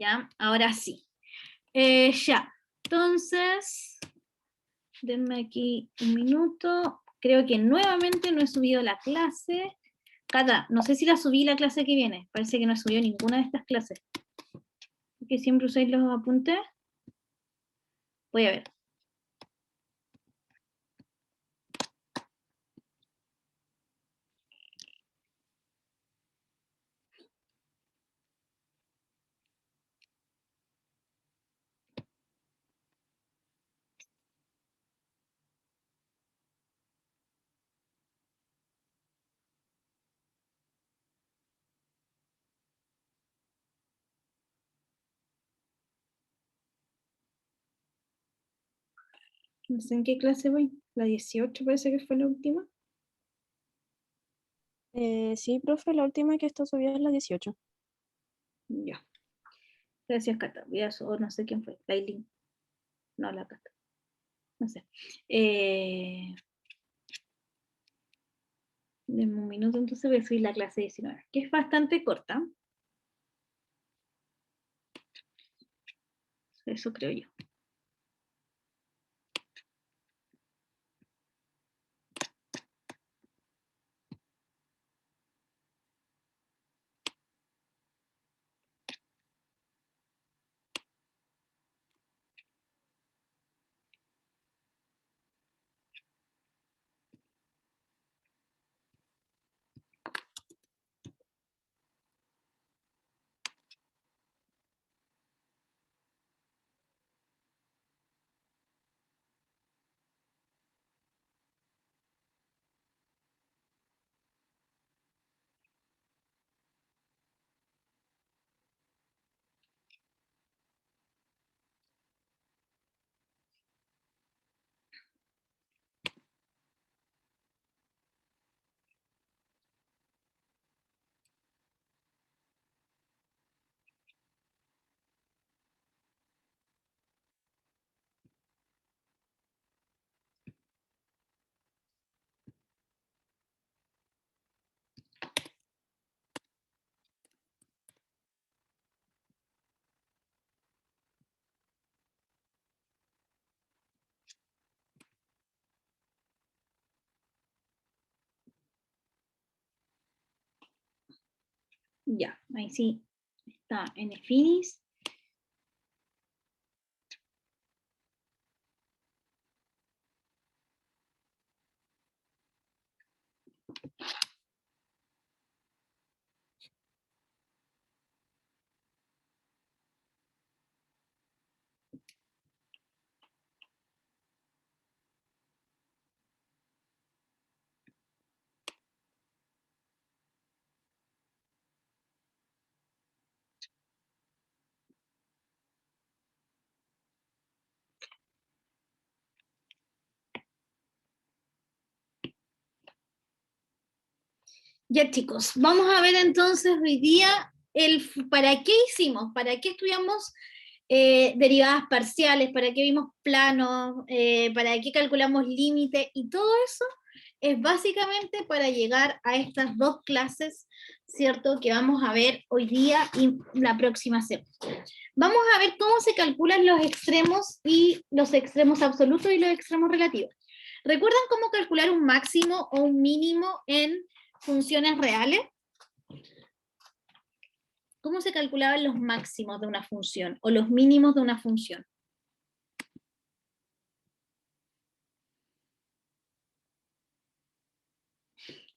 ¿Ya? Ahora sí. Ya. Entonces, denme aquí un minuto. Creo que nuevamente no he subido la clase. Cata, no sé si la subí la clase que viene. Parece que no he subido ninguna de estas clases. Que siempre usáis los apuntes. Voy a ver. No sé en qué clase voy. La 18 parece que fue la última. Sí, profe, la última que está subida es la 18. Ya. Gracias, Cata. O no sé quién fue. Lailin. No, la Cata. No sé. Denme un minuto, entonces voy a subir la clase 19, que es bastante corta. Eso creo yo. Ya, ahí sí está en finis. Ya, chicos, vamos a ver entonces hoy día para qué hicimos, para qué estudiamos derivadas parciales, para qué vimos planos, para qué calculamos límite, y todo eso es básicamente para llegar a estas dos clases, ¿cierto? Que vamos a ver hoy día y la próxima semana. Vamos a ver cómo se calculan los extremos absolutos y los extremos relativos. ¿Recuerdan cómo calcular un máximo o un mínimo en funciones reales? ¿Cómo se calculaban los máximos de una función o los mínimos de una función?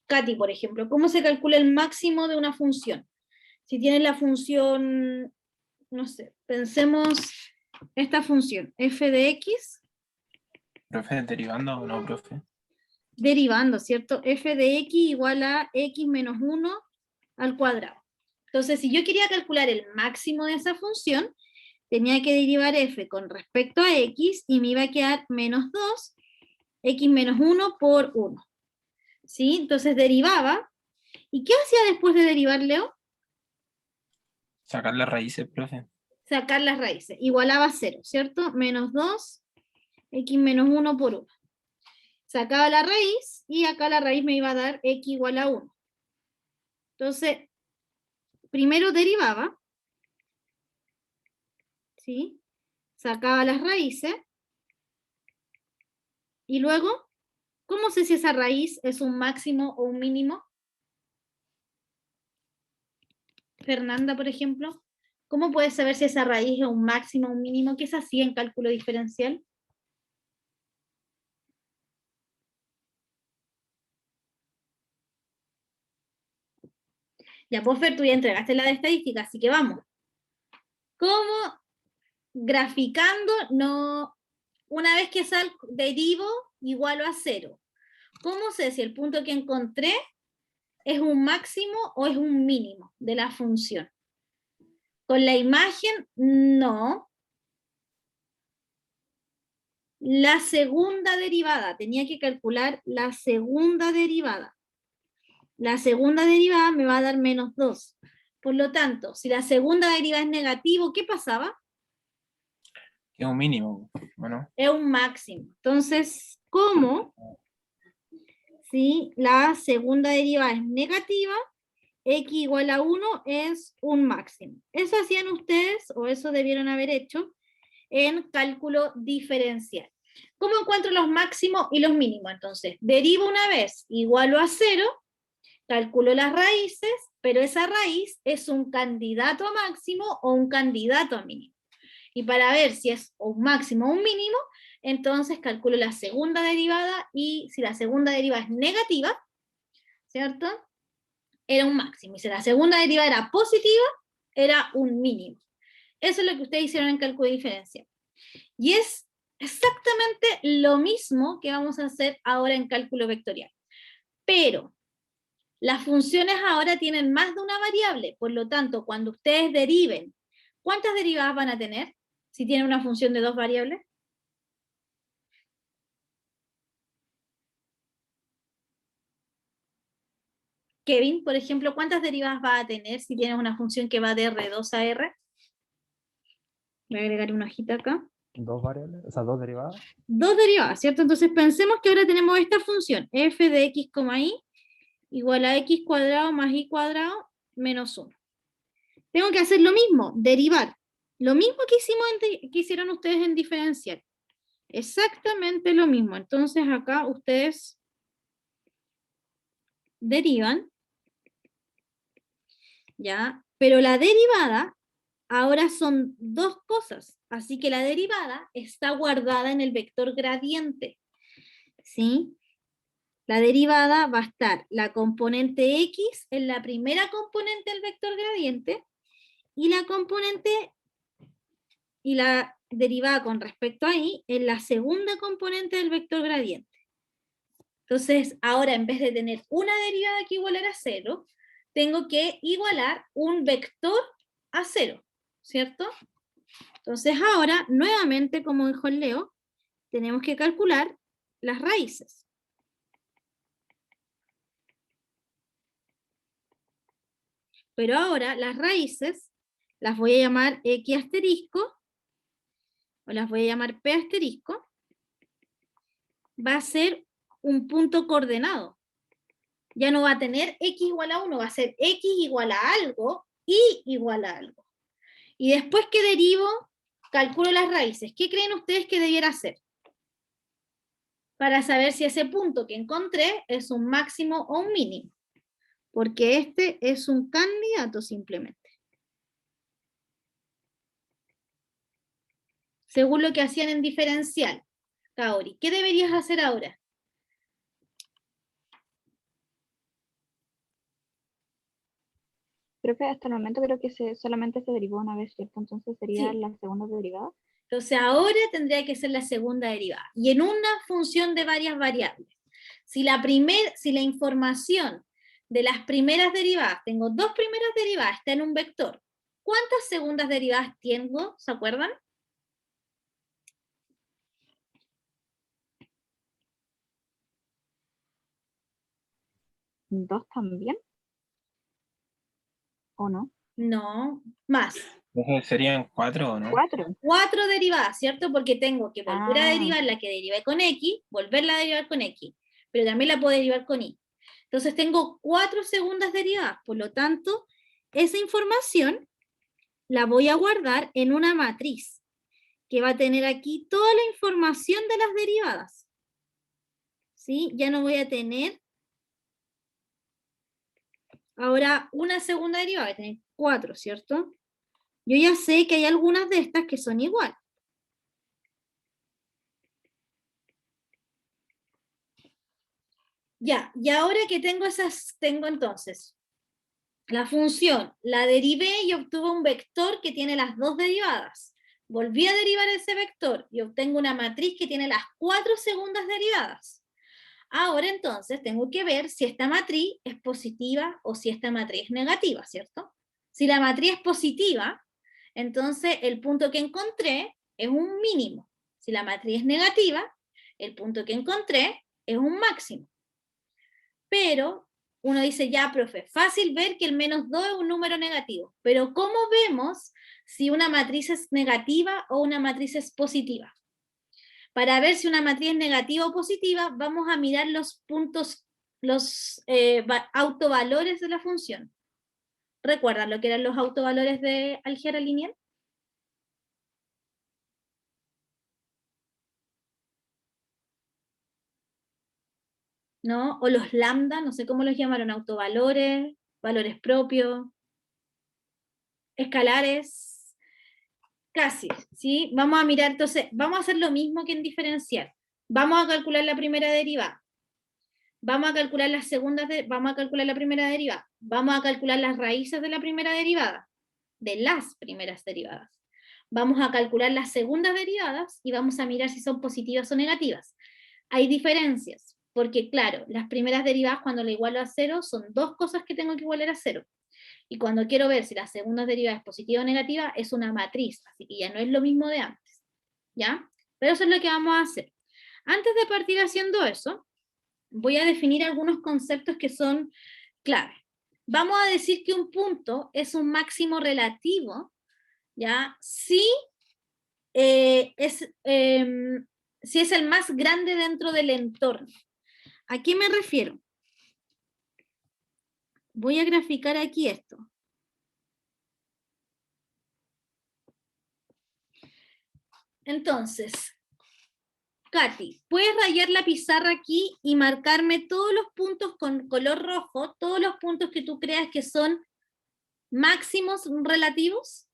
Katy, por ejemplo, ¿cómo se calcula el máximo de una función? Si tienes la función, no sé, pensemos esta función, f de x. ¿Profe, derivando o no, profe? Derivando, ¿cierto? F de x igual a x menos 1 al cuadrado. Entonces, si yo quería calcular el máximo de esa función, tenía que derivar f con respecto a x y me iba a quedar menos 2, x menos 1 por 1. ¿Sí? Entonces derivaba. ¿Y qué hacía después de derivar, Leo? Sacar las raíces, profe. Sacar las raíces. Igualaba 0, ¿cierto? Menos 2, x menos 1 por 1. Sacaba la raíz y acá la raíz me iba a dar x igual a 1. Entonces, primero derivaba ¿sí? Sacaba las raíces. Y luego, ¿cómo sé si esa raíz es un máximo o un mínimo? Fernanda, por ejemplo, ¿cómo puedes saber si esa raíz es un máximo o un mínimo? ¿Qué se hacía en cálculo diferencial? Ya, pues Fer, tú ya entregaste la de estadística, así que vamos. ¿Cómo graficando no, una vez que derivo igual a 0? ¿Cómo sé si el punto que encontré es un máximo o es un mínimo de la función? Con la imagen, no. La segunda derivada, tenía que calcular la segunda derivada. La segunda derivada me va a dar -2. Por lo tanto, si la segunda derivada es negativo, ¿qué pasaba? Es un mínimo, ¿no? Es un máximo. Entonces, ¿cómo? Si la segunda derivada es negativa, x igual a 1 es un máximo. Eso hacían ustedes, o eso debieron haber hecho, en cálculo diferencial. ¿Cómo encuentro los máximos y los mínimos? Entonces, derivo una vez, igualo a 0, calculo las raíces, pero esa raíz es un candidato a máximo o un candidato a mínimo. Y para ver si es un máximo o un mínimo, entonces calculo la segunda derivada y si la segunda derivada es negativa, ¿cierto? Era un máximo. Y si la segunda derivada era positiva, era un mínimo. Eso es lo que ustedes hicieron en cálculo diferencial. Y es exactamente lo mismo que vamos a hacer ahora en cálculo vectorial. Pero las funciones ahora tienen más de una variable, por lo tanto, cuando ustedes deriven, ¿cuántas derivadas van a tener si tienen una función de 2 variables? Kevin, por ejemplo, ¿cuántas derivadas va a tener si tienes una función que va de R2 a R? Voy a agregar una hojita acá. Dos variables, o sea, dos derivadas. Dos derivadas, ¿cierto? Entonces pensemos que ahora tenemos esta función, f de x, y igual a x cuadrado más y cuadrado menos 1. Tengo que hacer lo mismo, derivar. Lo mismo que hicieron ustedes en diferencial. Exactamente lo mismo. Entonces acá ustedes derivan, ¿ya? Pero la derivada ahora son dos cosas. Así que la derivada está guardada en el vector gradiente. ¿Sí? La derivada va a estar la componente x en la primera componente del vector gradiente y la componente y la derivada con respecto a y en la segunda componente del vector gradiente. Entonces, ahora en vez de tener una derivada que igualar a 0, tengo que igualar un vector a 0, ¿cierto? Entonces ahora, nuevamente, como dijo el Leo, tenemos que calcular las raíces. Pero ahora las raíces las voy a llamar x asterisco, o las voy a llamar p asterisco, va a ser un punto coordenado. Ya no va a tener x igual a 1, va a ser x igual a algo, y igual a algo. Y después que derivo, calculo las raíces. ¿Qué creen ustedes que debiera hacer? Para saber si ese punto que encontré es un máximo o un mínimo. Porque este es un candidato simplemente. Según lo que hacían en diferencial. Kaori, ¿qué deberías hacer ahora? Creo que hasta el momento creo que solamente se derivó una vez, ¿cierto? Entonces sería Sí. la segunda derivada. Entonces ahora tendría que ser la segunda derivada. Y en una función de varias variables. Si la información de las primeras derivadas, tengo dos primeras derivadas, está en un vector. ¿Cuántas segundas derivadas tengo? ¿Se acuerdan? ¿Dos también? ¿O no? No, más. Entonces, ¿serían 4 o no? ¿Cuatro? 4 derivadas, ¿cierto? Porque tengo que volver a Ah. derivar la que derivé con X, volverla a derivar con X, pero también la puedo derivar con Y. Entonces tengo 4 segundas derivadas, por lo tanto, esa información la voy a guardar en una matriz, que va a tener aquí toda la información de las derivadas. ¿Sí? Ya no voy a tener ahora una segunda derivada, voy a tener 4, ¿cierto? Yo ya sé que hay algunas de estas que son iguales. Ya, y ahora que tengo esas, tengo entonces la función, la derivé y obtuve un vector que tiene las 2 derivadas. Volví a derivar ese vector y obtengo una matriz que tiene las 4 segundas derivadas. Ahora entonces tengo que ver si esta matriz es positiva o si esta matriz es negativa, ¿cierto? Si la matriz es positiva, entonces el punto que encontré es un mínimo. Si la matriz es negativa, el punto que encontré es un máximo. Pero uno dice, ya, profe, fácil ver que el -2 es un número negativo, pero ¿cómo vemos si una matriz es negativa o una matriz es positiva? Para ver si una matriz es negativa o positiva, vamos a mirar los puntos, los autovalores de la función. ¿Recuerdan lo que eran los autovalores de álgebra lineal? ¿No? O los lambda, no sé cómo los llamaron, autovalores, valores propios, escalares, casi, ¿sí? Vamos a mirar, entonces, vamos a hacer lo mismo que en diferencial. Vamos a calcular la primera derivada. Vamos a calcular las segundas, vamos a calcular la primera derivada. Vamos a calcular las raíces de la primera derivada, de las primeras derivadas. Vamos a calcular las segundas derivadas y vamos a mirar si son positivas o negativas. Hay diferencias, porque claro, las primeras derivadas cuando la igualo a 0 son 2 cosas que tengo que igualar a 0. Y cuando quiero ver si la segunda derivada es positiva o negativa, es una matriz, así que ya no es lo mismo de antes. ¿Ya? Pero eso es lo que vamos a hacer. Antes de partir haciendo eso, voy a definir algunos conceptos que son clave. Vamos a decir que un punto es un máximo relativo, ¿ya? Si es el más grande dentro del entorno. ¿A qué me refiero? Voy a graficar aquí esto. Entonces, Katy, ¿puedes rayar la pizarra aquí y marcarme todos los puntos con color rojo, todos los puntos que tú creas que son máximos relativos?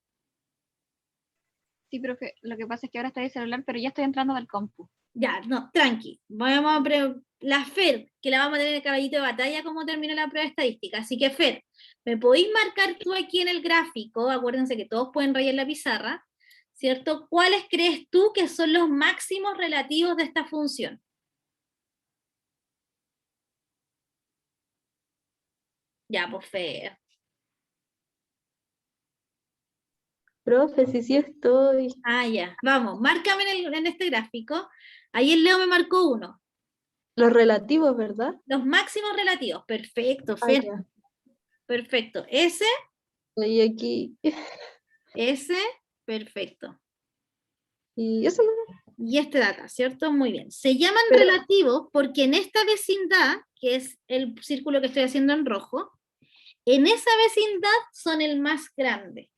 Sí, profe, lo que pasa es que ahora estoy en el celular, pero ya estoy entrando al compu. Ya, no, tranqui. Vamos a la Fer, que la vamos a tener en el caballito de batalla, como terminó la prueba estadística. Así que, Fer, ¿me podéis marcar tú aquí en el gráfico? Acuérdense que todos pueden rayar la pizarra, ¿cierto? ¿Cuáles crees tú que son los máximos relativos de esta función? Ya, pues Fer. Profe, sí estoy. Ah, ya. Vamos, márcame en este gráfico. Ahí el Leo me marcó uno. Los relativos, ¿verdad? Los máximos relativos. Perfecto, Ah, Fer. ya. Perfecto. Ese, Estoy aquí. perfecto. Y eso no. Y este de acá, ¿cierto? Muy bien. Se llaman Pero- relativos porque en esta vecindad, que es el círculo que estoy haciendo en rojo, en esa vecindad son el más grande.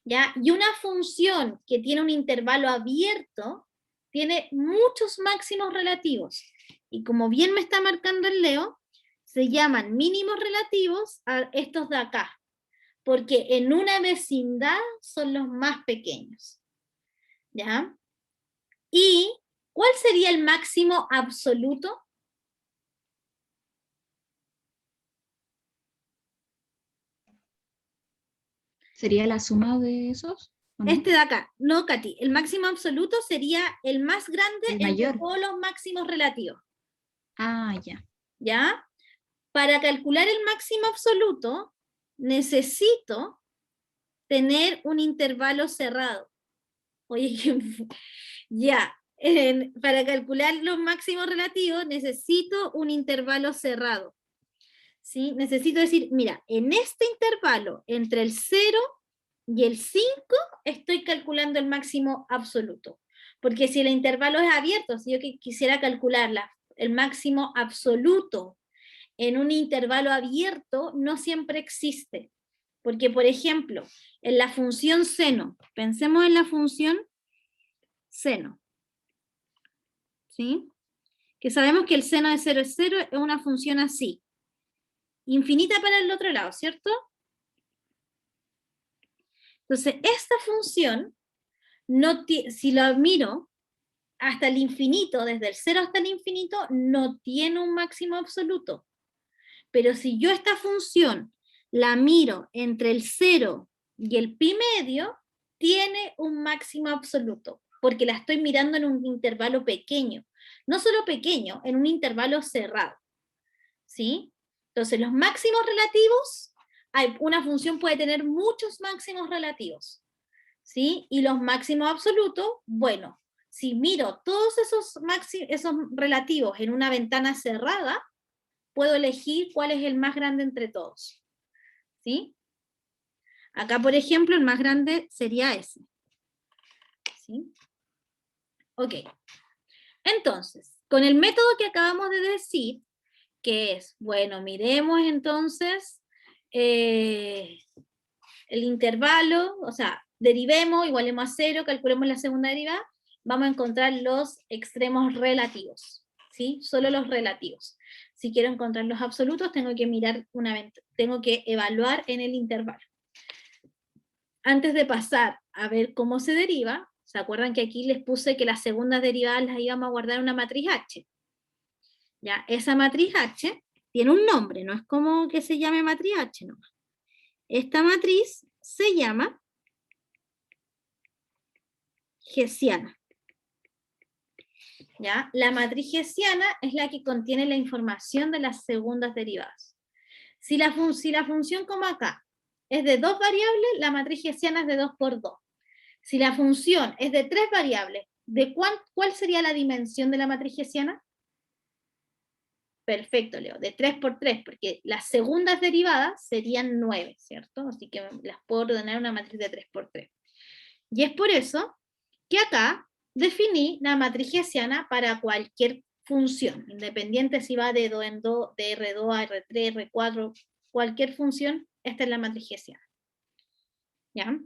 ¿Ya? Y una función que tiene un intervalo abierto tiene muchos máximos relativos. Y como bien me está marcando el Leo, se llaman mínimos relativos a estos de acá, porque en una vecindad son los más pequeños. ¿Ya? ¿Y cuál sería el máximo absoluto? ¿Sería la suma de esos? ¿O no? Este de acá, no, Katy, el máximo absoluto sería el más grande El entre mayor. todos los máximos relativos. Ah, ya. ¿Ya? Para calcular el máximo absoluto, necesito tener un intervalo cerrado. Oye, ya, para calcular los máximos relativos, necesito un intervalo cerrado. ¿Sí? Necesito decir, mira, en este intervalo, entre el 0 y el 5, estoy calculando el máximo absoluto. Porque si el intervalo es abierto, si yo quisiera calcular el máximo absoluto en un intervalo abierto, no siempre existe. Porque, por ejemplo, en la función seno, pensemos en la función seno, ¿sí? Que sabemos que el seno de 0 es 0, es una función así. Infinita para el otro lado, ¿cierto? Entonces, esta función, si la miro hasta el infinito, desde el 0 hasta el infinito, no tiene un máximo absoluto. Pero si yo esta función la miro entre el 0 y el pi medio, tiene un máximo absoluto, porque la estoy mirando en un intervalo pequeño. No solo pequeño, en un intervalo cerrado. ¿Sí? Entonces, los máximos relativos, una función puede tener muchos máximos relativos. ¿Sí? Y los máximos absolutos, bueno, si miro todos esos relativos en una ventana cerrada, puedo elegir cuál es el más grande entre todos. ¿Sí? Acá, por ejemplo, el más grande sería ese. ¿Sí? Ok. Entonces, con el método que acabamos de decir, que es, bueno, miremos entonces el intervalo, o sea, derivemos, igualemos a 0, calculemos la segunda derivada, vamos a encontrar los extremos relativos, ¿sí? Solo los relativos. Si quiero encontrar los absolutos, tengo que evaluar en el intervalo. Antes de pasar a ver cómo se deriva, ¿se acuerdan que aquí les puse que las segundas derivadas las íbamos a guardar en una matriz H? Ya, esa matriz H tiene un nombre, no es como que se llame matriz H, no. Esta matriz se llama hessiana. ¿Ya? La matriz hessiana es la que contiene la información de las segundas derivadas. Si la función como acá es de 2 variables, la matriz hessiana es de 2 por 2. Si la función es de 3 variables, ¿cuál sería la dimensión de la matriz hessiana? Perfecto, Leo, de 3 por 3, porque las segundas derivadas serían 9, ¿cierto? Así que las puedo ordenar en una matriz de 3 por 3. Y es por eso que acá definí la matriz hessiana para cualquier función, independiente si va de 2 en 2, de R2 a R3, R4, cualquier función, esta es la matriz hessiana. ¿Ya?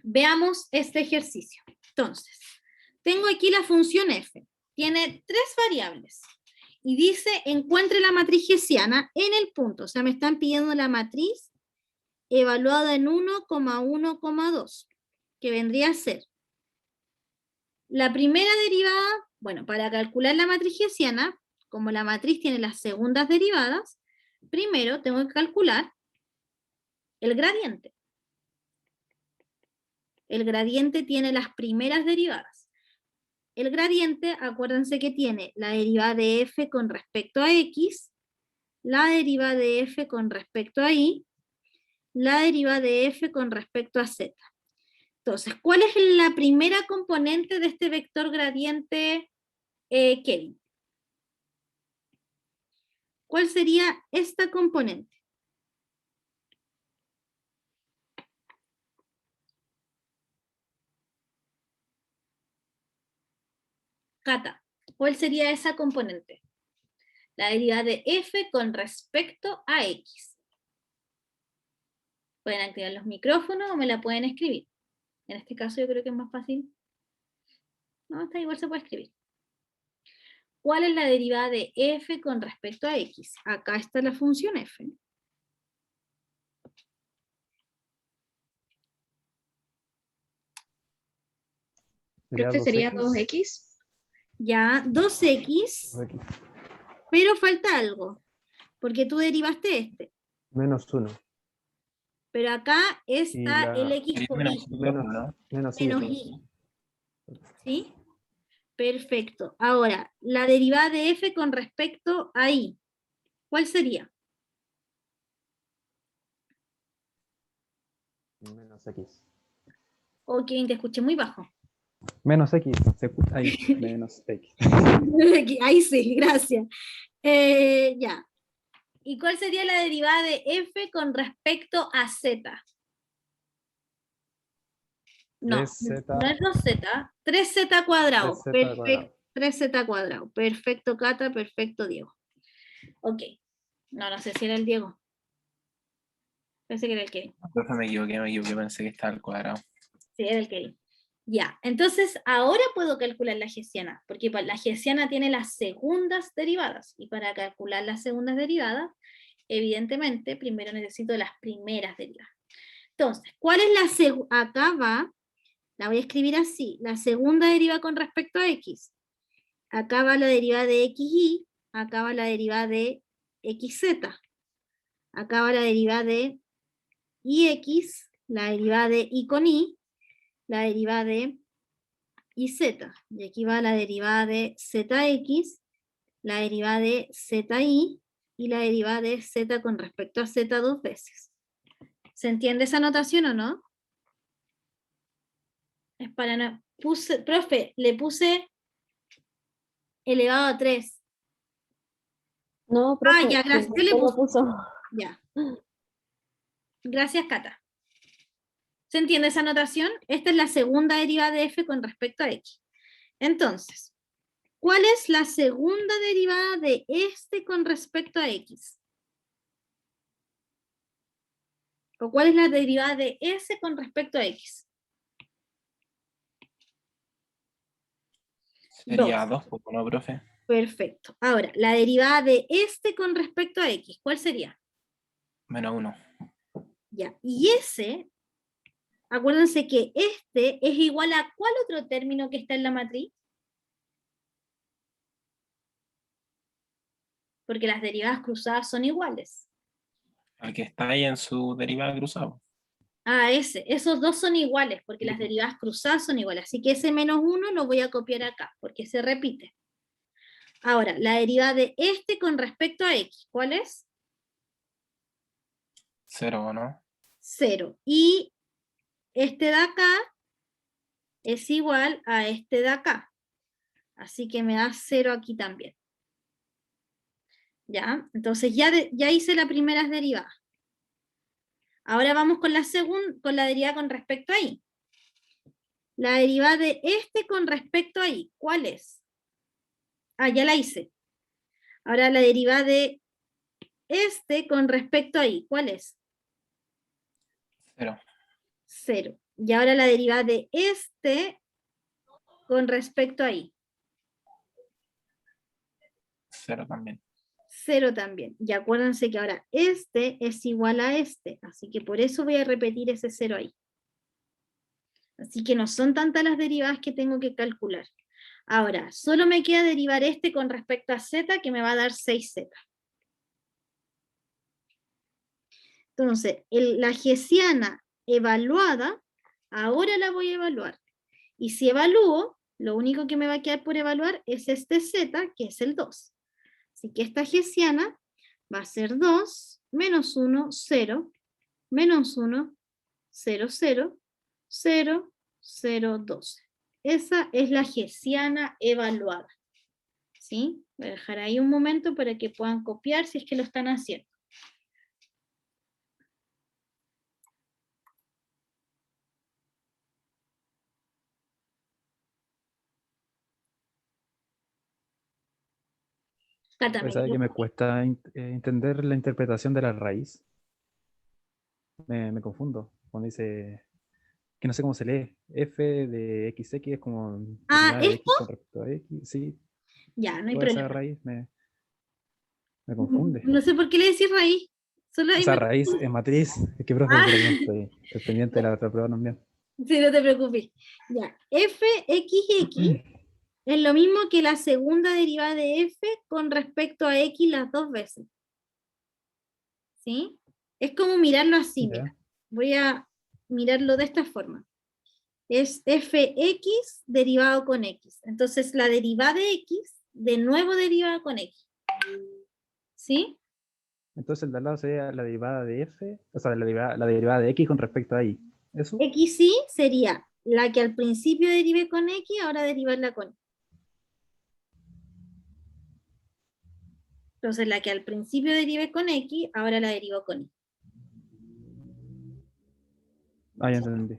Veamos este ejercicio. Entonces, tengo aquí la función f, tiene 3 variables, y dice, encuentre la matriz hessiana en el punto, o sea, me están pidiendo la matriz evaluada en 1,1,2, que vendría a ser la primera derivada, bueno, para calcular la matriz hessiana, como la matriz tiene las segundas derivadas, primero tengo que calcular el gradiente. El gradiente tiene las primeras derivadas. El gradiente, acuérdense que tiene la derivada de f con respecto a x, la derivada de f con respecto a y, la derivada de f con respecto a z. Entonces, ¿cuál es la primera componente de este vector gradiente, Kevin? ¿Cuál sería esta componente? Cata, ¿cuál sería esa componente? La derivada de f con respecto a x. Pueden activar los micrófonos o me la pueden escribir. En este caso yo creo que es más fácil. No, esta igual se puede escribir. ¿Cuál es la derivada de f con respecto a x? Acá está la función f. Creo que sería 2x. Ya, 2x, 2x. pero falta algo, porque tú derivaste este. Menos 1. Pero acá está el x por y, Menos menos y. y. ¿Sí? Perfecto. Ahora, la derivada de f con respecto a y, ¿cuál sería? Menos x. Ok, te escuché muy bajo. Menos x. Ahí, menos x. Ahí sí, gracias. Ya. ¿Y cuál sería la derivada de f con respecto a z? No, 3z. no es 2z, 3z cuadrado. 3z Perfecto, cuadrado. 3z cuadrado. Perfecto, Cata, perfecto, Diego. Ok. No sé si era el Diego. Pensé que era el Kevin. Profe, me equivoqué, pensé que estaba al cuadrado. Sí, era el Kevin. Ya, entonces ahora puedo calcular la hessiana, porque la hessiana tiene las segundas derivadas, y para calcular las segundas derivadas, evidentemente, primero necesito las primeras derivadas. Entonces, ¿cuál es la segunda? Acá va, la voy a escribir así, la segunda derivada con respecto a x. Acá va la derivada de xy, acá va la derivada de xz. Acá va la derivada de ix, la derivada de y con y, la derivada de iz. Y aquí va la derivada de zx, la derivada de zi y la derivada de z con respecto a z dos veces. ¿Se entiende esa notación o no? Es para no... profe, le puse elevado a 3. No, profe, Ya, gracias. ¿por ¿Qué le qué lo puso? puso? Ya. Gracias, Cata. ¿Se entiende esa notación? Esta es la segunda derivada de f con respecto a x. Entonces, ¿cuál es la segunda derivada de este con respecto a x? ¿O cuál es la derivada de s con respecto a x? Sería 2. 2, ¿no, profe? Perfecto. Ahora, la derivada de este con respecto a x, ¿cuál sería? Menos 1. Ya. Y ese, acuérdense que este es igual a ¿cuál otro término que está en la matriz? Porque las derivadas cruzadas son iguales. Al que está ahí en su derivada cruzado. Ah, esos dos son iguales, porque las derivadas cruzadas son iguales. Así que ese menos 1 lo voy a copiar acá, porque se repite. Ahora, la derivada de este con respecto a x, ¿cuál es? 0, ¿no? 0. Y este de acá es igual a este de acá. Así que me da 0 aquí también. ¿Ya? Entonces ya hice las primeras derivadas. Ahora vamos con la derivada con respecto a y. La derivada de este con respecto a y, ¿cuál es? Ah, ya la hice. Ahora la derivada de este con respecto a y, ¿cuál es? 0. 0. Y ahora la derivada de este con respecto a y. 0 también. 0 también. Y acuérdense que ahora este es igual a este, así que por eso voy a repetir ese 0 ahí. Así que no son tantas las derivadas que tengo que calcular. Ahora, solo me queda derivar este con respecto a z, que me va a dar 6z. Entonces, la hessiana evaluada, ahora la voy a evaluar. Y si evalúo, lo único que me va a quedar por evaluar es este z, que es el 2. Así que esta hessiana va a ser 2, menos 1, 0, menos 1, 0, 0, 0, 0, 12. Esa es la hessiana evaluada. ¿Sí? Voy a dejar ahí un momento para que puedan copiar si es que lo están haciendo. Cata, Pues sabe que me cuesta entender la interpretación de la raíz. Me confundo. Cuando dice que no sé cómo se lee. F de XX es como derivada de ¿esto? X con respecto a X. Sí, Ya, no hay toda esa problema. raíz me confunde. No sé por qué le decís raíz. Solo ahí Esa me raíz confunde. es matriz. Es que, profe, Ah, perdón, estoy pendiente de la otra prueba también. sí, no te preocupes. Ya, fxx es lo mismo que la segunda derivada de f con respecto a x las dos veces. ¿Sí? Es como mirarlo así, Ya. mira. Voy a mirarlo de esta forma. Es fx derivado con x. Entonces la derivada de x, de nuevo derivada con x. ¿Sí? Entonces el de al lado sería la derivada de F, o sea, la derivada de X con respecto a Y. ¿Eso? xy sería la que al principio derivé con x, ahora derivarla con y. Entonces la que al principio derivé con x, ahora la derivo con y. Ah, ya entendí.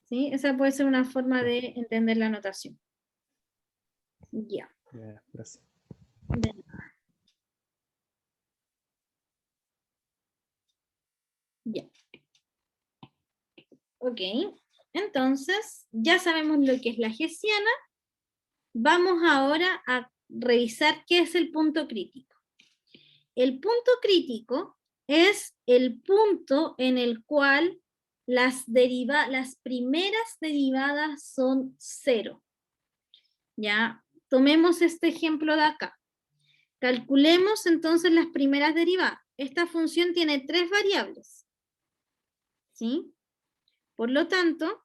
¿Sí? Esa puede ser una forma de entender la notación. Ya. Ya, gracias. Ya. Ok, entonces ya sabemos lo que es la hessiana. Vamos ahora a revisar qué es el punto crítico. El punto crítico es el punto en el cual las primeras derivadas son 0. Ya, tomemos este ejemplo de acá. Calculemos entonces las primeras derivadas. Esta función tiene 3 variables. ¿Sí? Por lo tanto,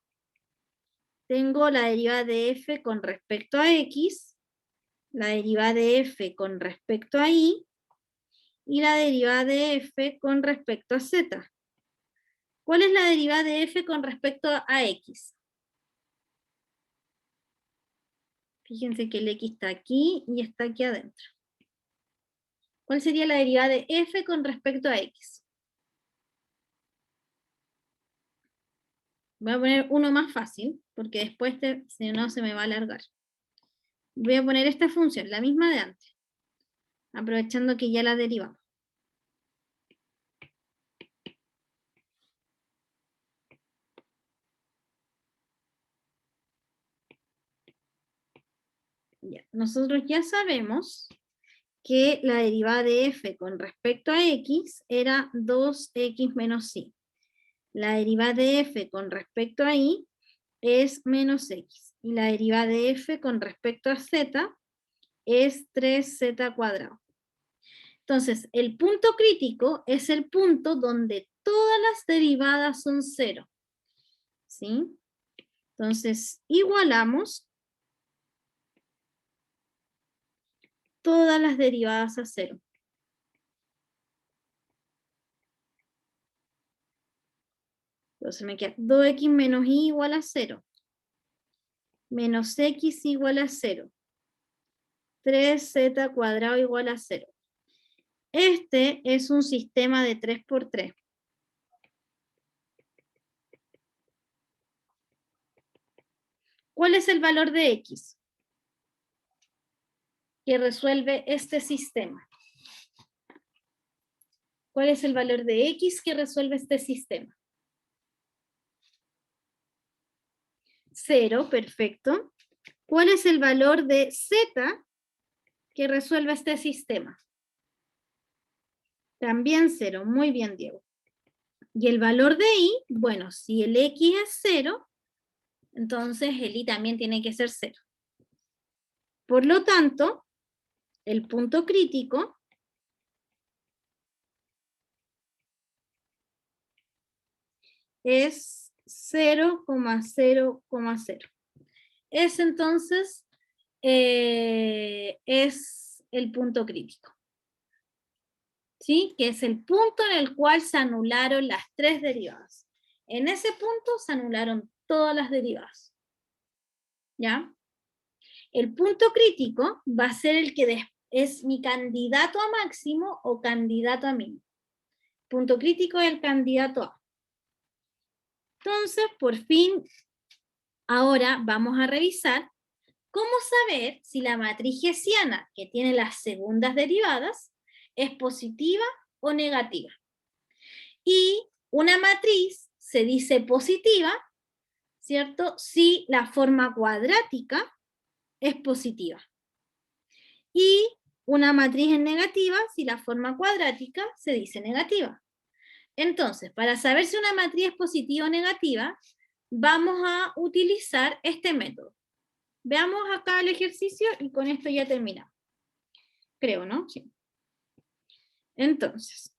tengo la derivada de f con respecto a x, la derivada de f con respecto a y la derivada de f con respecto a z. ¿Cuál es la derivada de f con respecto a x? Fíjense que el x está aquí y está aquí adentro. ¿Cuál sería la derivada de f con respecto a x? Voy a poner uno más fácil, porque después si no se me va a alargar. Voy a poner esta función, la misma de antes, aprovechando que ya la derivamos. Ya, nosotros ya sabemos que la derivada de f con respecto a x era 2x menos y. La derivada de f con respecto a y es menos x. Y la derivada de f con respecto a z es 3z cuadrado. Entonces, el punto crítico es el punto donde todas las derivadas son 0. ¿Sí? Entonces, igualamos todas las derivadas a 0. Entonces me queda 2x menos y igual a 0. Menos x igual a 0. 3z cuadrado igual a 0. Este es un sistema de 3 por 3. ¿Cuál es el valor de x que resuelve este sistema? ¿Cuál es el valor de x que resuelve este sistema? 0, perfecto. ¿Cuál es el valor de z que resuelve este sistema? También 0, muy bien, Diego. Y el valor de y, bueno, si el x es 0, entonces el y también tiene que ser 0. Por lo tanto, el punto crítico es 0,0,0. Ese entonces es el punto crítico. ¿Sí? Que es el punto en el cual se anularon las 3 derivadas. En ese punto se anularon todas las derivadas. ¿Ya? El punto crítico va a ser el que es mi candidato a máximo o candidato a mínimo. Punto crítico es el candidato a. Entonces, por fin, ahora vamos a revisar cómo saber si la matriz hessiana que tiene las segundas derivadas es positiva o negativa. Y una matriz se dice positiva, ¿cierto? Si la forma cuadrática es positiva. Y una matriz es negativa si la forma cuadrática se dice negativa. Entonces, para saber si una matriz es positiva o negativa, vamos a utilizar este método. Veamos acá el ejercicio y con esto ya terminamos. Creo, ¿no? Sí. Entonces,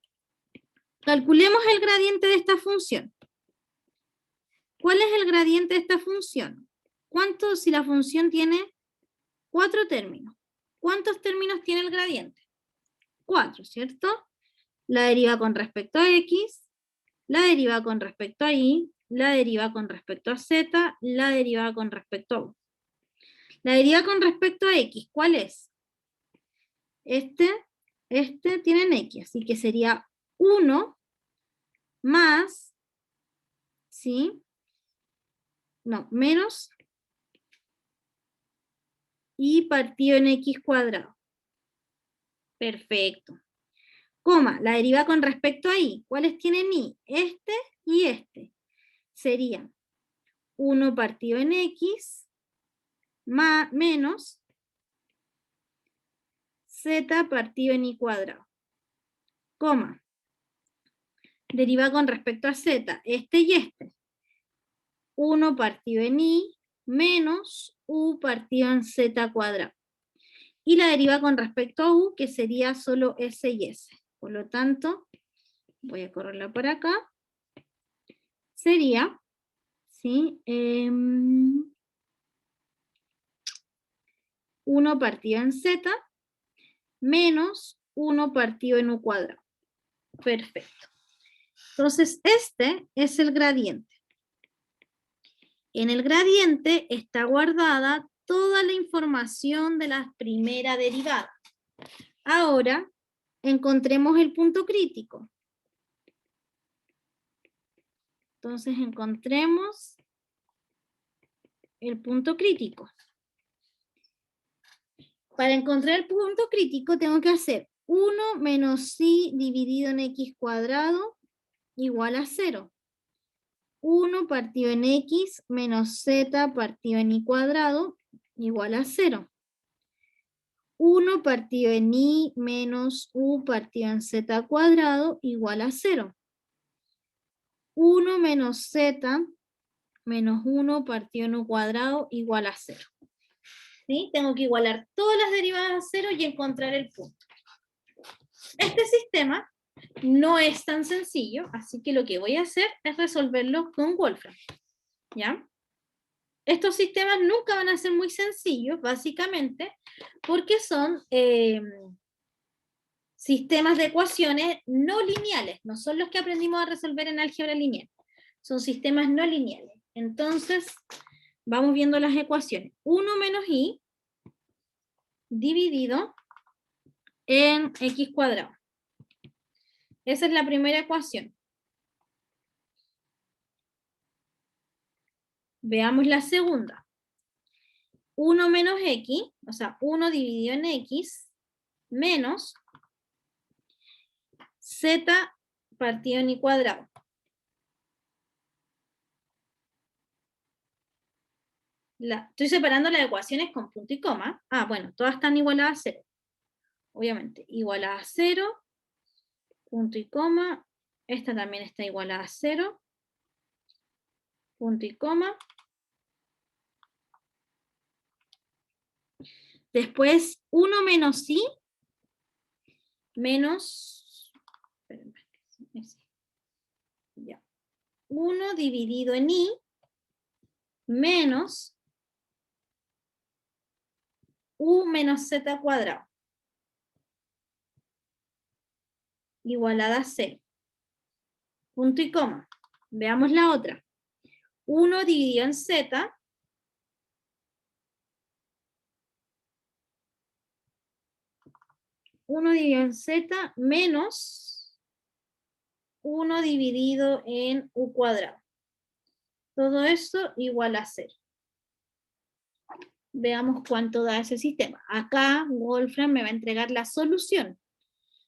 calculemos el gradiente de esta función. ¿Cuál es el gradiente de esta función? ¿Cuánto si la función tiene 4 términos? ¿Cuántos términos tiene el gradiente? 4, ¿cierto? La deriva con respecto a x, la deriva con respecto a y, la deriva con respecto a z, la deriva con respecto a u. La deriva con respecto a x, ¿cuál es? Este tiene x, así que sería 1 más, ¿sí? No, menos y partido en x cuadrado. Perfecto. Coma, la deriva con respecto a y. ¿Cuáles tienen y? Este y este. sería 1 partido en x menos z partido en y cuadrado, coma, deriva con respecto a z, este y este, 1 partido en y menos u partido en z cuadrado. Y la deriva con respecto a u, que sería solo s y s. Por lo tanto, voy a correrla por acá. Sería, ¿sí? 1 partido en z menos 1 partido en u cuadrado. Perfecto. Entonces, este es el gradiente. En el gradiente está guardada toda la información de la primera derivada. Ahora, encontremos el punto crítico. Entonces, encontremos el punto crítico. Para encontrar el punto crítico tengo que hacer 1 menos y dividido en x cuadrado igual a 0. 1 partido en x menos z partido en y cuadrado igual a 0. 1 partido en y menos u partido en z cuadrado igual a 0. 1 menos z menos 1 partido en u cuadrado igual a 0. ¿Sí? Tengo que igualar todas las derivadas a 0 y encontrar el punto. Este sistema no es tan sencillo, así que lo que voy a hacer es resolverlo con Wolfram. ¿Ya? Estos sistemas nunca van a ser muy sencillos, básicamente, porque son sistemas de ecuaciones no lineales, no son los que aprendimos a resolver en álgebra lineal, son sistemas no lineales. Entonces, vamos viendo las ecuaciones. 1 menos y dividido en x cuadrado. Esa es la primera ecuación. Veamos la segunda. 1 menos x, o sea, 1 dividido en x, menos z partido en y cuadrado. Estoy separando las ecuaciones con punto y coma. Ah, bueno, todas están igualadas a 0. Obviamente, igualadas a 0, punto y coma. Esta también está igualada a 0, punto y coma. Después, 1 menos y, menos, ya, 1 dividido en y, menos u menos z cuadrado, igualada a 0. Punto y coma. Veamos la otra. 1 dividido en z, menos 1 dividido en u cuadrado. Todo esto igual a 0. Veamos cuánto da ese sistema. Acá Wolfram me va a entregar la solución.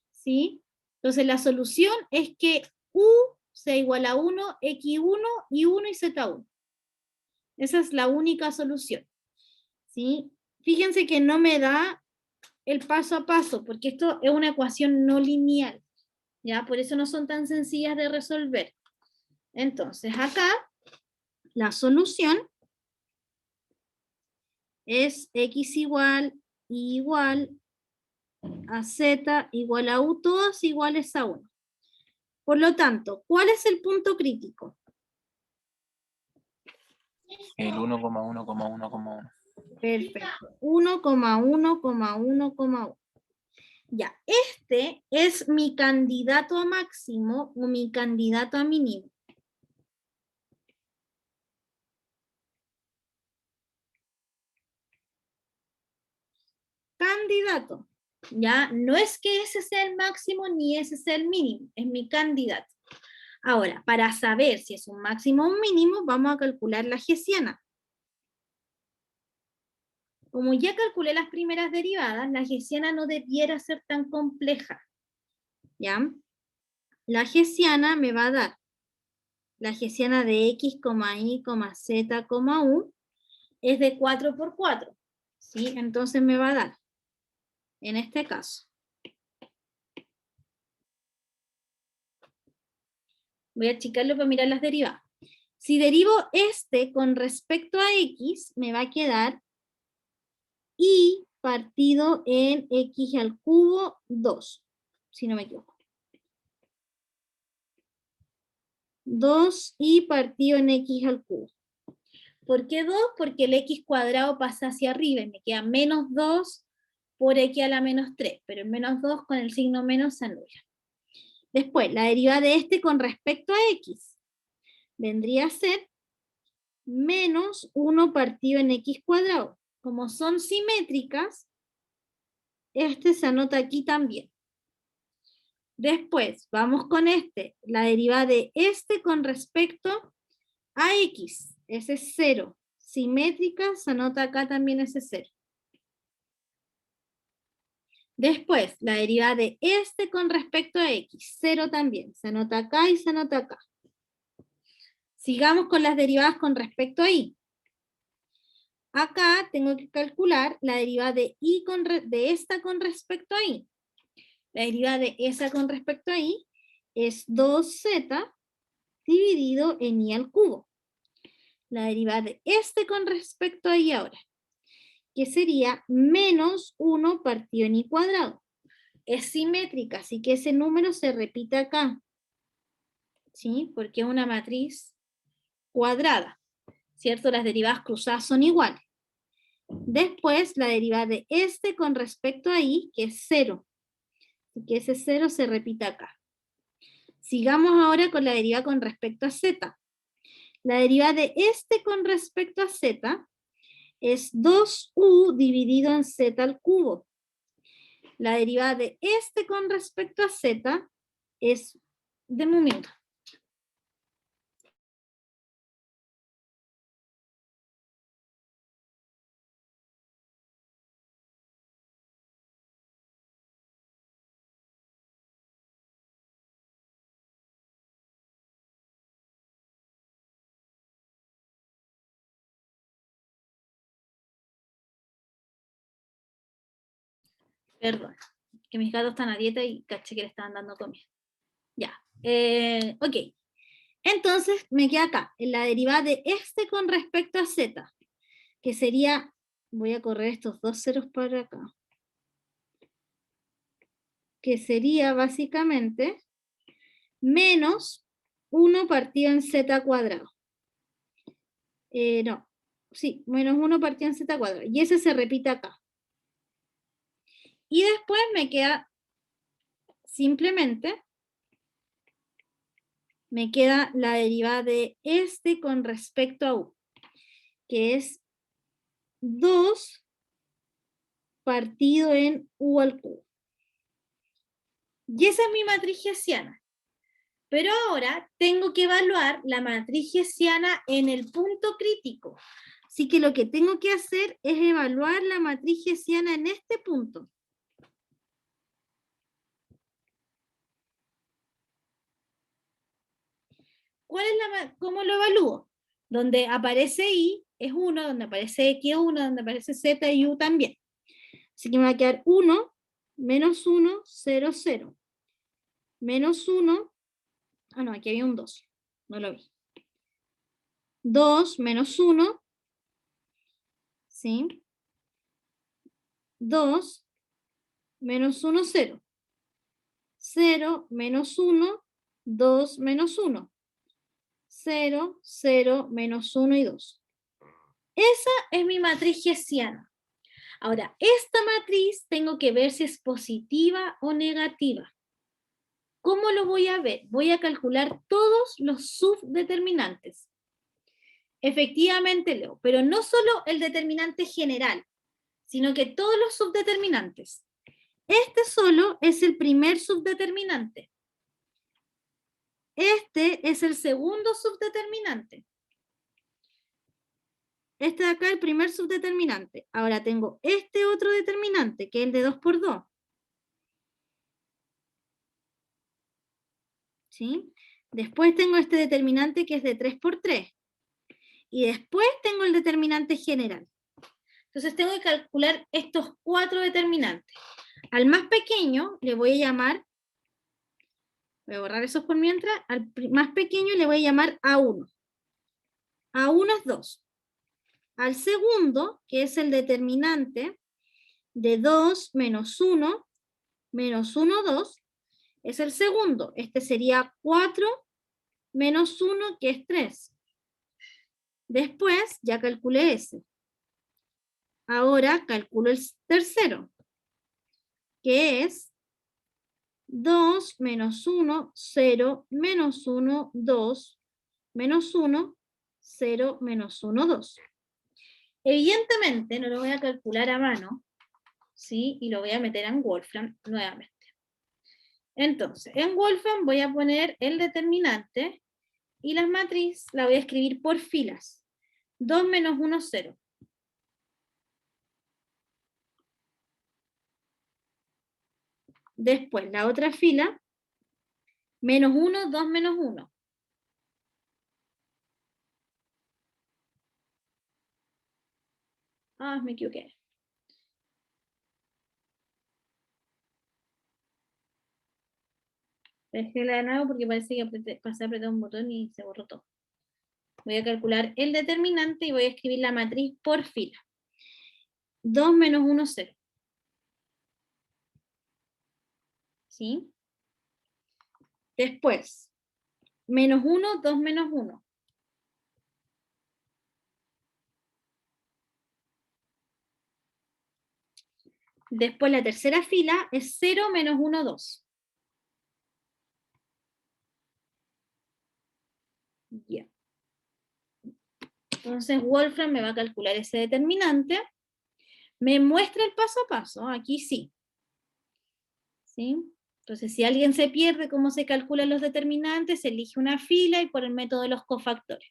¿Sí? Entonces la solución es que u sea igual a 1, x1 y 1 y z1. Esa es la única solución. ¿Sí? Fíjense que no me da el paso a paso, porque esto es una ecuación no lineal. ¿Ya? Por eso no son tan sencillas de resolver. Entonces acá la solución es x igual, y igual a z igual a u, todas iguales a 1. Por lo tanto, ¿cuál es el punto crítico? El 1,1,1,1. Perfecto. 1,1,1,1. Ya, este es mi candidato a máximo o mi candidato a mínimo. Candidato. Ya, no es que ese sea el máximo ni ese sea el mínimo, es mi candidato. Ahora, para saber si es un máximo o un mínimo, vamos a calcular la hessiana. Como ya calculé las primeras derivadas, la hessiana no debiera ser tan compleja. ¿Ya? La hessiana me va a dar la hessiana de x, y, z, u, es de 4 por 4. ¿Sí? Entonces me va a dar, en este caso, voy a achicarlo para mirar las derivadas. Si derivo este con respecto a x, me va a quedar y partido en x al cubo 2, si no me equivoco. 2y partido en x al cubo. ¿Por qué 2? Porque el x cuadrado pasa hacia arriba y me queda menos 2 por x a la menos 3, pero el menos 2 con el signo menos se anula. Después, la derivada de este con respecto a x vendría a ser menos 1 partido en x cuadrado. Como son simétricas, este se anota aquí también. Después, vamos con este, la derivada de este con respecto a x, ese es 0. Simétrica, se anota acá también ese 0. Después, la derivada de este con respecto a x, 0 también, se anota acá y se anota acá. Sigamos con las derivadas con respecto a y. Acá tengo que calcular la derivada de esta con respecto a y. La derivada de esa con respecto a y es 2z dividido en y al cubo. La derivada de este con respecto a y ahora, que sería menos 1 partido en y cuadrado. Es simétrica, así que ese número se repite acá. ¿Sí? Porque es una matriz cuadrada. ¿Cierto? Las derivadas cruzadas son iguales. Después, la derivada de este con respecto a y, que es 0. Así que ese 0 se repite acá. Sigamos ahora con la derivada con respecto a z. La derivada de este con respecto a z es 2u dividido en z al cubo. La derivada de este con respecto a z es, denme un minuto. Perdón, que mis gatos están a dieta y caché que le estaban dando comida. Ya, ok. Entonces me queda acá, en la derivada de este con respecto a z, que sería, voy a correr estos dos ceros para acá, que sería básicamente menos 1 partido en z cuadrado. No, sí, menos 1 partido en z cuadrado. Y ese se repite acá. Y después me queda simplemente, me queda la derivada de este con respecto a u, que es 2 partido en u al cubo. Y esa es mi matriz hessiana. Pero ahora tengo que evaluar la matriz hessiana en el punto crítico. Así que lo que tengo que hacer es evaluar la matriz hessiana en este punto. ¿Cómo lo evalúo? Donde aparece y es 1, donde aparece x es 1, donde aparece z y u también. Así que me va a quedar 1, menos 1, 0, 0. Menos 1, no, aquí había un 2, no lo vi. 2 menos 1, ¿sí? 2 menos 1, 0. 0 menos 1, 2 menos 1. 0, 0, menos 1 y 2. Esa es mi matriz hessiana. Ahora, esta matriz tengo que ver si es positiva o negativa. ¿Cómo lo voy a ver? Voy a calcular todos los subdeterminantes. Efectivamente, Leo, pero no solo el determinante general, sino que todos los subdeterminantes. Este solo es el primer subdeterminante. Este es el segundo subdeterminante. Este de acá es el primer subdeterminante. Ahora tengo este otro determinante, que es el de 2 por 2. ¿Sí? Después tengo este determinante que es de 3 por 3. Y después tengo el determinante general. Entonces tengo que calcular estos 4 determinantes. Al más pequeño le voy a llamar, voy a borrar esos por mientras, al más pequeño le voy a llamar A1. A1 es 2. Al segundo, que es el determinante de 2 menos 1, menos 1, 2, es el segundo. Este sería 4 menos 1, que es 3. Después ya calculé ese. Ahora calculo el tercero, que es 2 menos 1, 0, menos 1, 2, menos 1, 0, menos 1, 2. Evidentemente no lo voy a calcular a mano, ¿sí? Y lo voy a meter en Wolfram nuevamente. Entonces, en Wolfram voy a poner el determinante y la matriz la voy a escribir por filas. 2 menos 1, 0. Después, la otra fila, menos 1, 2 menos 1. Ah, me equivoqué. Dejéla de nuevo porque parece que pasé a apretar un botón y se borró todo. Voy a calcular el determinante y voy a escribir la matriz por fila. 2 menos 1, 0. ¿Sí? Después, menos 1, 2 menos 1. Después la tercera fila es 0 menos 1, 2. Ya. Entonces Wolfram me va a calcular ese determinante. Me muestra el paso a paso. Aquí sí. ¿Sí? Entonces, si alguien se pierde cómo se calculan los determinantes, se elige una fila y por el método de los cofactores.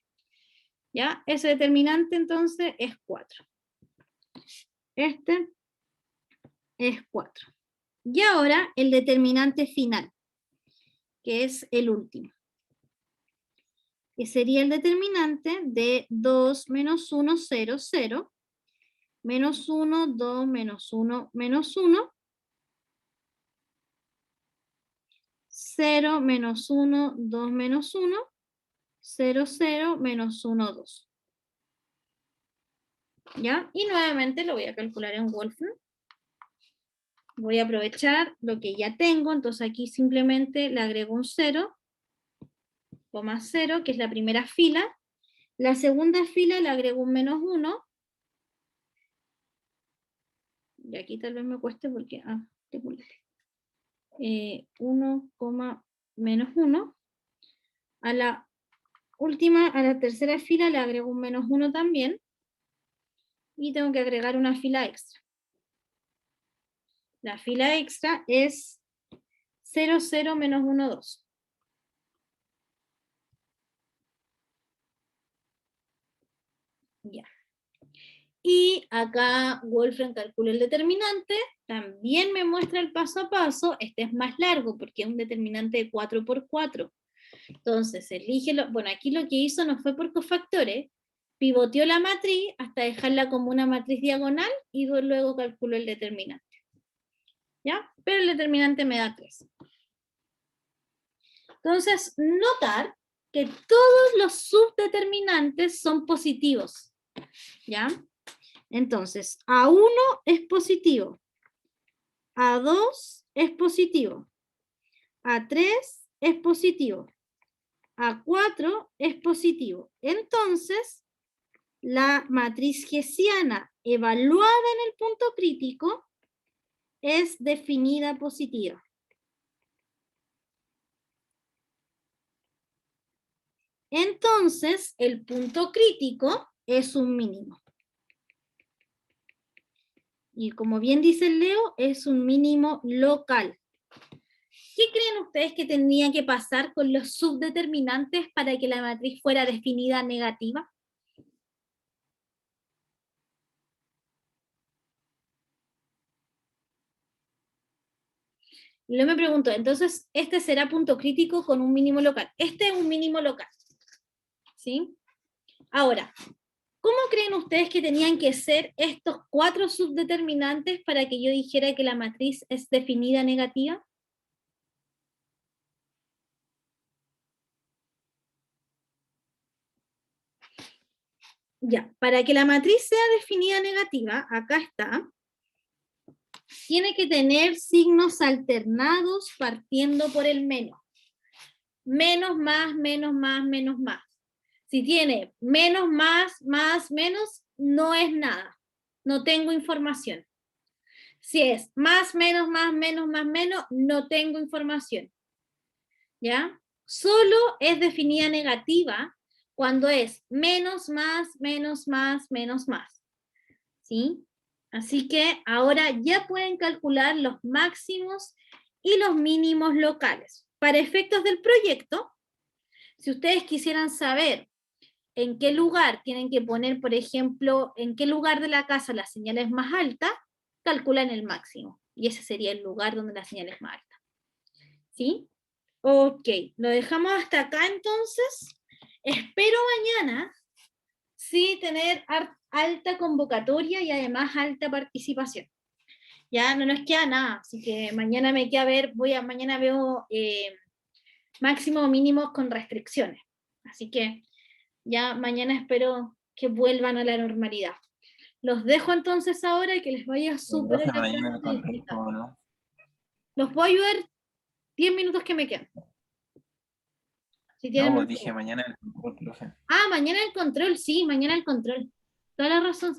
¿Ya? Ese determinante entonces es 4. Este es 4. Y ahora el determinante final, que es el último. Que sería el determinante de 2 menos 1, 0, 0, menos 1, 2, menos 1, menos 1, 0, menos 1, 2, menos 1, 0, 0, menos 1, 2. ¿Ya? Y nuevamente lo voy a calcular en Wolfram. Voy a aprovechar lo que ya tengo, entonces aquí simplemente le agrego un 0, 0, que es la primera fila. La segunda fila le agrego un menos 1. Y aquí tal vez me cueste porque... 1, menos 1. A la última, a la tercera fila le agrego un menos 1 también. Y tengo que agregar una fila extra. La fila extra es 0, 0, menos 1, 2. Ya. Y acá Wolfram calcula el determinante, también me muestra el paso a paso. Este es más largo porque es un determinante de 4 por 4. Entonces, bueno, aquí lo que hizo no fue por cofactores, pivoteó la matriz hasta dejarla como una matriz diagonal y luego calculó el determinante. ¿Ya? Pero el determinante me da 3. Entonces, notar que todos los subdeterminantes son positivos. ¿Ya? Entonces, A1 es positivo, A2 es positivo, A3 es positivo, A4 es positivo. Entonces, la matriz hessiana evaluada en el punto crítico es definida positiva. Entonces, el punto crítico es un mínimo. Y como bien dice el Leo, es un mínimo local. ¿Qué creen ustedes que tendría que pasar con los subdeterminantes para que la matriz fuera definida negativa? Yo me pregunto, entonces, este será punto crítico con un mínimo local. Este es un mínimo local. ¿Sí? Ahora, ¿cómo creen ustedes que tenían que ser estos 4 subdeterminantes para que yo dijera que la matriz es definida negativa? Ya, para que la matriz sea definida negativa, acá está, tiene que tener signos alternados partiendo por el menos. Menos, más, menos, más, menos, más. Si tiene menos, más, menos, no es nada. No tengo información. Si es más, menos, más, menos, menos, no tengo información. ¿Ya? Solo es definida negativa cuando es menos, más, menos, más, menos, más. ¿Sí? Así que ahora ya pueden calcular los máximos y los mínimos locales. Para efectos del proyecto, si ustedes quisieran saber en qué lugar tienen que poner, por ejemplo, en qué lugar de la casa la señal es más alta, calculan el máximo. Y ese sería el lugar donde la señal es más alta. ¿Sí? Ok, lo dejamos hasta acá entonces. Espero mañana sí tener alta convocatoria y además alta participación. Ya no nos queda nada, así que mañana me queda ver, mañana veo máximo o mínimo con restricciones. Así que ya mañana espero que vuelvan a la normalidad. Los dejo entonces ahora y que les vaya súper en la Mañana el clase. control, ¿cómo no? Los puedo ayudar 10 minutos que me quedan. Si tienen No, más pues dije preguntas. mañana el control, profe. Ah, mañana el control, sí, mañana el control. Toda la razón.